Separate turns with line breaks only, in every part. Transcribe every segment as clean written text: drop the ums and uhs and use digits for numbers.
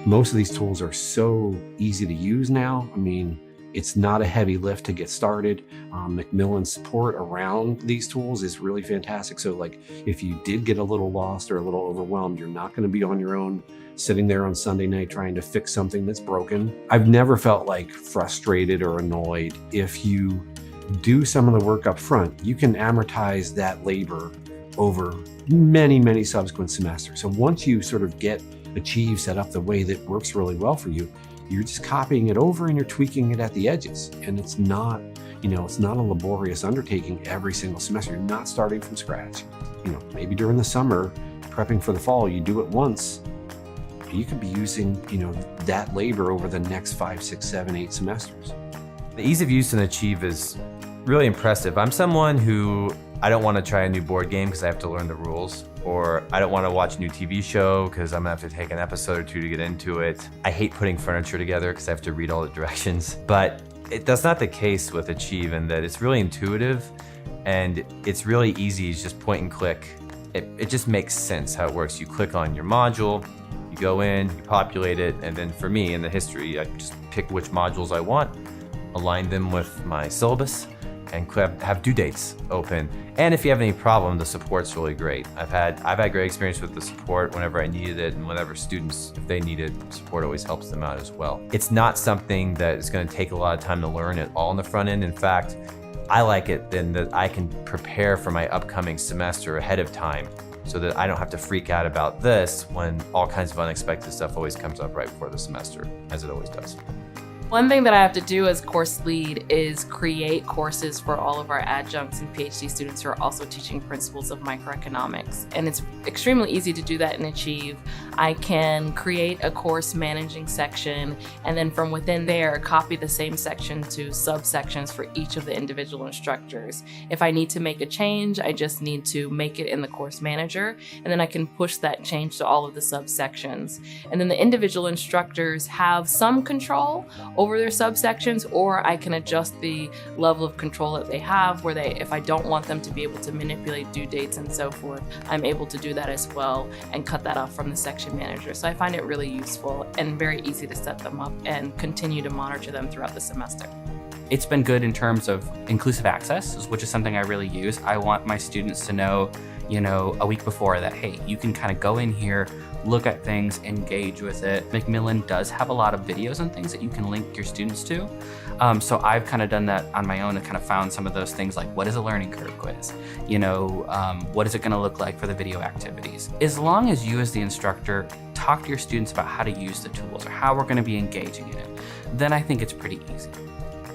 Most of these tools are so easy to use now. I mean, it's not a heavy lift to get started. Macmillan's support around these tools is really fantastic. So like if you did get a little lost or a little overwhelmed, you're not going to be on your own sitting there on Sunday night trying to fix something that's broken. I've never felt like frustrated or annoyed. If you do some of the work up front, you can amortize that labor over many, many subsequent semesters. So once you sort of get Achieve set up the way that works really well for you, you're just copying it over and you're tweaking it at the edges. And it's not, it's not a laborious undertaking every single semester. You're not starting from scratch. Maybe during the summer, prepping for the fall, you do it once. You could be using, that labor over the next 5, 6, 7, 8 semesters.
The ease of use in Achieve is really impressive. I'm someone who I don't want to try a new board game because I have to learn the rules, or I don't want to watch a new TV show because I'm gonna have to take an episode or two to get into it. I hate putting furniture together because I have to read all the directions. But that's not the case with Achieve, in that it's really intuitive and it's really easy. It's just point and click. It just makes sense how it works. You click on your module, you go in, you populate it, and then for me in the history, I just pick which modules I want, align them with my syllabus, and have due dates open. And if you have any problem, the support's really great. I've had great experience with the support whenever I needed it, and whenever students, if they need it, support always helps them out as well. It's not something that is going to take a lot of time to learn at all on the front end. In fact, I like it then that I can prepare for my upcoming semester ahead of time, so that I don't have to freak out about this when all kinds of unexpected stuff always comes up right before the semester, as it always does.
One thing that I have to do as course lead is create courses for all of our adjuncts and PhD students who are also teaching principles of microeconomics. And it's extremely easy to do that in Achieve. I can create a course managing section, and then from within there, copy the same section to subsections for each of the individual instructors. If I need to make a change, I just need to make it in the course manager, and then I can push that change to all of the subsections. And then the individual instructors have some control over their subsections, or I can adjust the level of control that they have, where if I don't want them to be able to manipulate due dates and so forth, I'm able to do that as well and cut that off from the section manager. So I find it really useful and very easy to set them up and continue to monitor them throughout the semester.
It's been good in terms of inclusive access, which is something I really use. I want my students to know, a week before that, hey, you can kind of go in here, look at things, engage with it. Macmillan does have a lot of videos and things that you can link your students to. So I've kind of done that on my own and kind of found some of those things, like what is a learning curve quiz? What is it going to look like for the video activities? As long as you as the instructor talk to your students about how to use the tools or how we're going to be engaging in it, then I think it's pretty easy.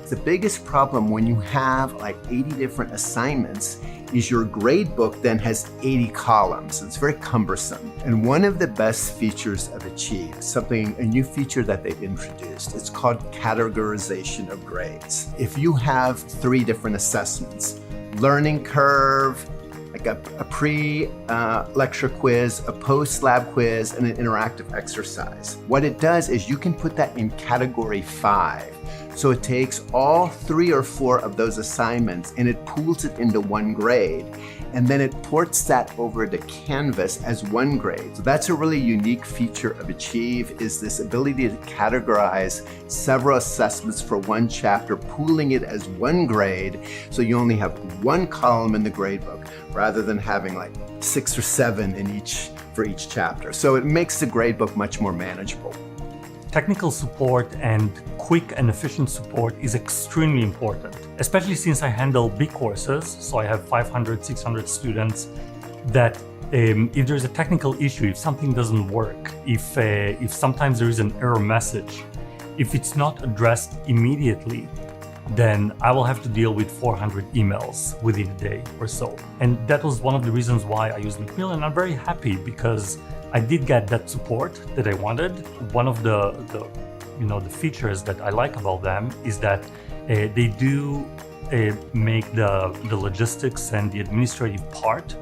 The biggest problem when you have like 80 different assignments is your grade book then has 80 columns. It's very cumbersome. And one of the best features of Achieve, a new feature that they've introduced, it's called categorization of grades. If you have 3 different assessments, learning curve, like a pre-lecture quiz, a post-lab quiz, and an interactive exercise. What it does is you can put that in category 5. So it takes all 3 or 4 of those assignments and it pools it into one grade. And then it ports that over to Canvas as one grade. So that's a really unique feature of Achieve, is this ability to categorize several assessments for one chapter, pooling it as one grade. So you only have one column in the gradebook rather than having like 6 or 7 for each chapter. So it makes the gradebook much more manageable.
Technical support and quick and efficient support is extremely important, especially since I handle big courses. So I have 500, 600 students that if there's a technical issue, if something doesn't work, if sometimes there is an error message, if it's not addressed immediately, then I will have to deal with 400 emails within a day or so. And that was one of the reasons why I used Macmillan. I'm very happy because I did get that support that I wanted. One of the features that I like about them is that they do make the logistics and the administrative part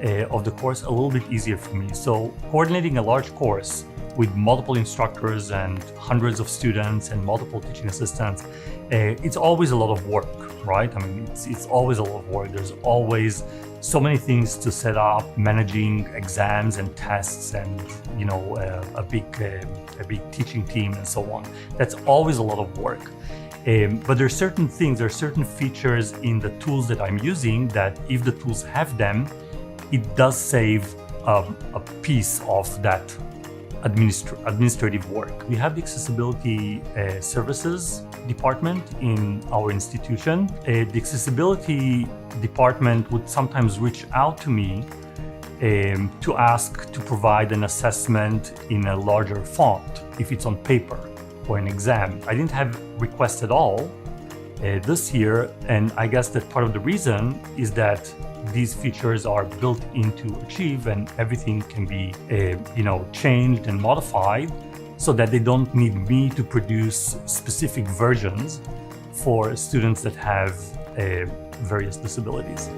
of the course a little bit easier for me. So coordinating a large course with multiple instructors and hundreds of students and multiple teaching assistants, it's always a lot of work, right? I mean, it's always a lot of work. There's always so many things to set up, managing exams and tests, and a big teaching team and so on. That's always a lot of work. But there are certain features in the tools that I'm using that if the tools have them, it does save a piece of that administrative work. We have the accessibility services department in our institution. The accessibility department would sometimes reach out to me to ask to provide an assessment in a larger font if it's on paper or an exam. I didn't have requests at all this year, and I guess that part of the reason is that these features are built into Achieve, and everything can be changed and modified so that they don't need me to produce specific versions for students that have various disabilities.